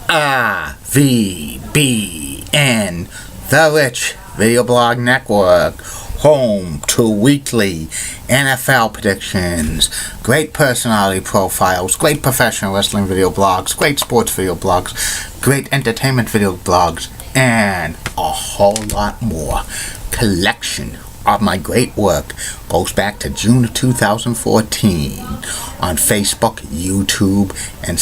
RVBN, The Rich Video Blog Network, home to weekly NFL predictions, great personality profiles, great professional wrestling video blogs, great sports video blogs, great entertainment video blogs, and a whole lot more. Collection of my great work goes back to June of 2014 on Facebook, YouTube, and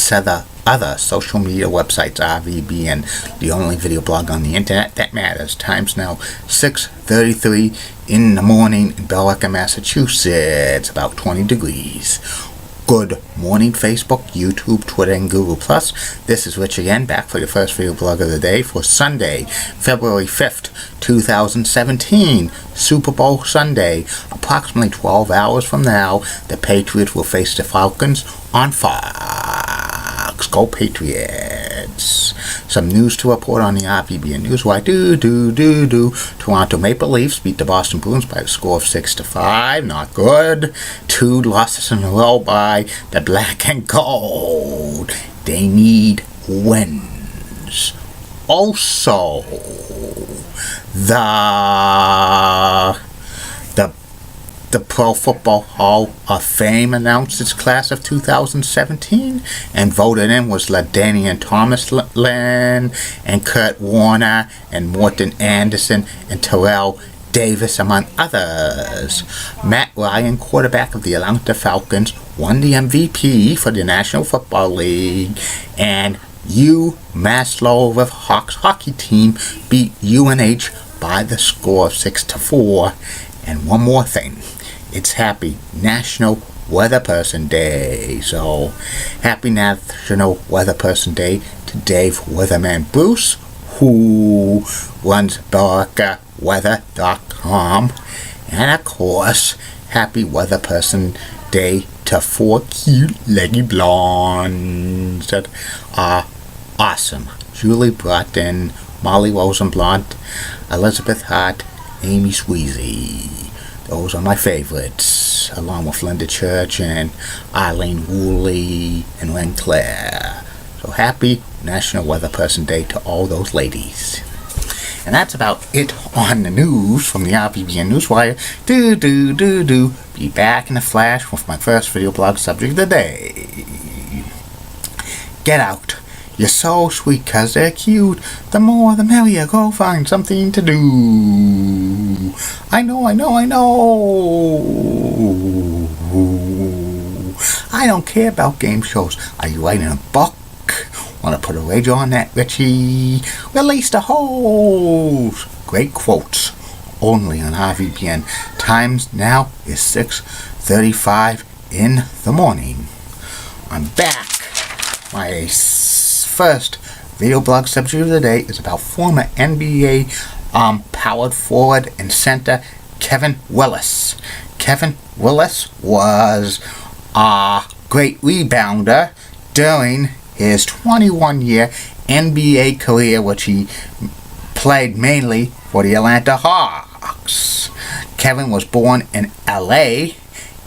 other social media websites. RVBN, the only video blog on the internet that matters. Time's now 6:33 in the morning in Billerica, Massachusetts, about 20 degrees. Good morning, Facebook, YouTube, Twitter, and Google+. This is Rich again, back for your first video blog of the day for Sunday, February 5th, 2017, Super Bowl Sunday. Approximately 12 hours from now, the Patriots will face the Falcons on Fox. Go Patriots! Some news to report on the RVBN Newswire. Toronto Maple Leafs beat the Boston Bruins by a score of 6-5. Not good. 2 losses in a row by the Black and Gold. They need wins. Also, the Pro Football Hall of Fame announced its class of 2017, and voted in was LaDainian Tomlinson and Kurt Warner and Morton Anderson and Terrell Davis, among others. Matt Ryan, quarterback of the Atlanta Falcons, won the MVP for the National Football League, and UMass Lowell Hawks hockey team beat UNH by the score of 6-4. And one more thing, it's Happy National Weather Person Day. So, Happy National Weather Person Day to Dave Weatherman Bruce, who runs BillericaWeather.com. And of course, Happy Weather Person Day to 4 cute leggy blondes that are awesome. Julie Broughton, Molly Rosenblunt, Elizabeth Hart, Amy Sweezy. Those are my favorites, along with Linda Church and Eileen Woolley and Len Claire. So happy National Weather Person Day to all those ladies. And that's about it on the news from the RVBN Newswire. Be back in a flash with my first video blog subject of the day. Get out. You're so sweet 'cause they're cute. The more the merrier. Go find something to do. I know. I don't care about game shows. Are you writing a book? Want to put a radio on that, Richie? Release the hose. Great quotes. Only on RVBN. Times now is 6:35 in the morning. I'm back. My first video blog subject of the day is about former NBA powered forward and center Kevin Willis. Kevin Willis was a great rebounder during his 21-year NBA career, which he played mainly for the Atlanta Hawks. Kevin was born in LA,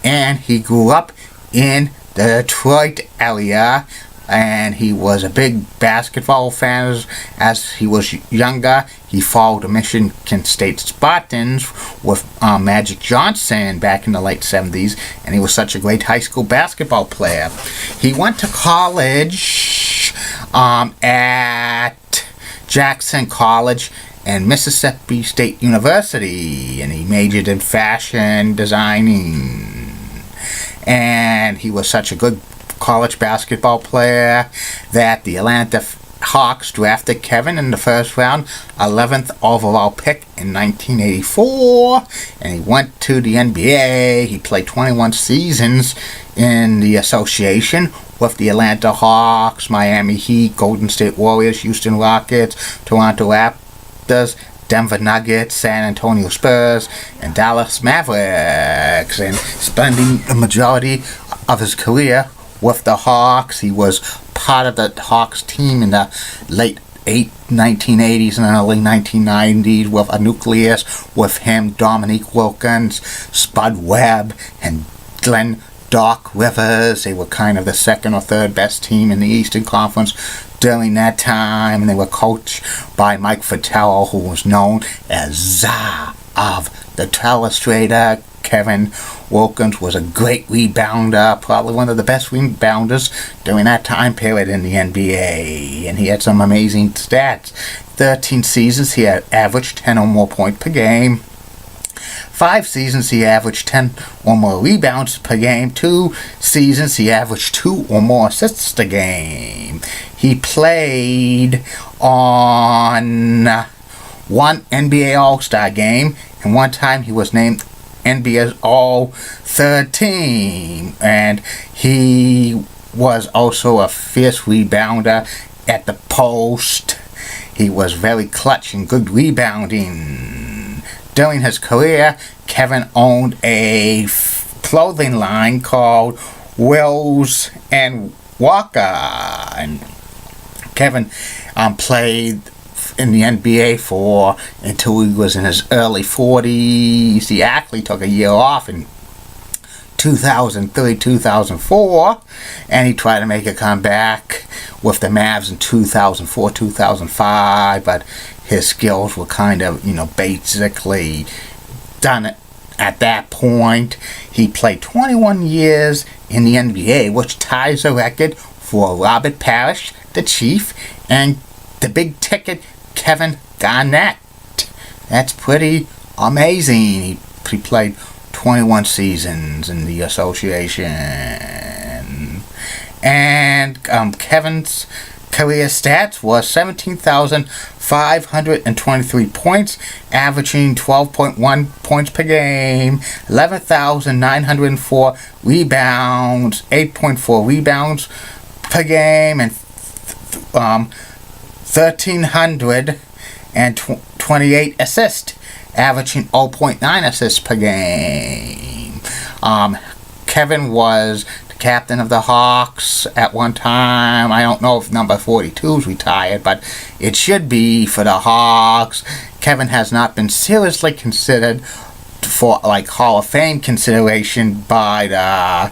and he grew up in the Detroit area, and he was a big basketball fan. As he was younger, he followed the Michigan State Spartans with Magic Johnson back in the late 70s, and he was such a great high school basketball player. He went to college at Jackson College and Mississippi State University, and he majored in fashion designing. And he was such a good college basketball player that the Atlanta Hawks drafted Kevin in the first round, 11th overall pick in 1984, and he went to the NBA. He played 21 seasons in the association with the Atlanta Hawks, Miami Heat, Golden State Warriors, Houston Rockets, Toronto Raptors, Denver Nuggets, San Antonio Spurs, and Dallas Mavericks, and spending the majority of his career with the Hawks. He was part of the Hawks team in the late 1980s and early 1990s with a nucleus with him, Dominique Wilkins, Spud Webb, and Glenn Doc Rivers. They were kind of the second or third best team in the Eastern Conference during that time, and they were coached by Mike Fratello, who was known as Czar of the Telestrator. Kevin Wilkins was a great rebounder, probably one of the best rebounders during that time period in the NBA, and he had some amazing stats. 13 seasons he had averaged 10 or more points per game. 5 seasons he averaged 10 or more rebounds per game. 2 seasons he averaged 2 or more assists a game. He played on one NBA All-Star game, and one time he was named NBA's All-Third Team, and he was also a fierce rebounder at the post. He was very clutch and good rebounding. During his career, Kevin owned a clothing line called Wills and Walker, and Kevin played in the NBA until he was in his early 40s. He actually took a year off in 2003, 2004, and he tried to make a comeback with the Mavs in 2004, 2005, but his skills were kind of, basically done at that point. He played 21 years in the NBA, which ties the record for Robert Parrish, the Chief, and the big ticket Kevin Garnett. That's pretty amazing. He played 21 seasons in the association. And Kevin's career stats was 17,523 points, averaging 12.1 points per game, 11,904 rebounds, 8.4 rebounds per game, and 1,328 assists, averaging 0.9 assists per game. Kevin was the captain of the Hawks at one time. I don't know if number 42 is retired, but it should be for the Hawks. Kevin has not been seriously considered for Hall of Fame consideration by the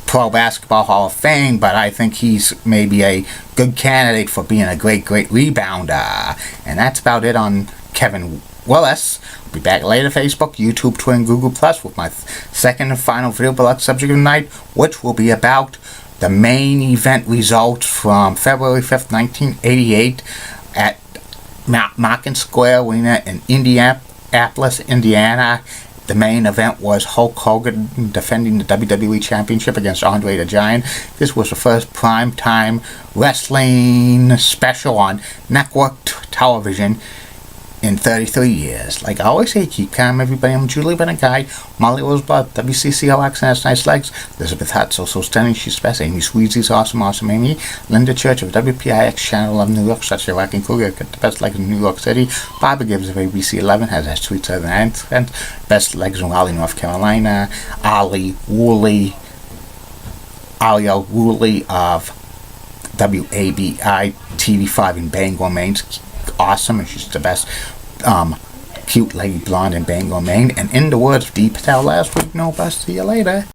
Pro Basketball Hall of Fame, but I think he's maybe a good candidate for being a great rebounder. And that's about it on Kevin Willis. I'll be back later, Facebook, YouTube, Twitter, and Google Plus with my second and final video below subject of the night, which will be about the main event results from February 5th, 1988 at Market Square Arena in Indianapolis, Indiana. The main event was Hulk Hogan defending the WWE Championship against Andre the Giant. This was the first primetime wrestling special on network television in 33 years. Like I always say, keep calm, everybody. I'm Julie Bennett Guy, Molly Rosebud, WCCOX has nice legs, Elizabeth Hart, so stunning, she's best, Amy Sweezy's awesome Amy, Linda Church of WPIX Channel 11 New York, such a rocking cougar, got the best legs in New York City. Barbara Gibbs of ABC 11 has a sweet southern accent, best legs in Raleigh, North Carolina. Alia Woolley of WABI TV5 in Bangor, Maine, awesome, and she's the best cute lady blonde in Bangor, Maine. And in the words of Dee Patel last week, no bust. See you later.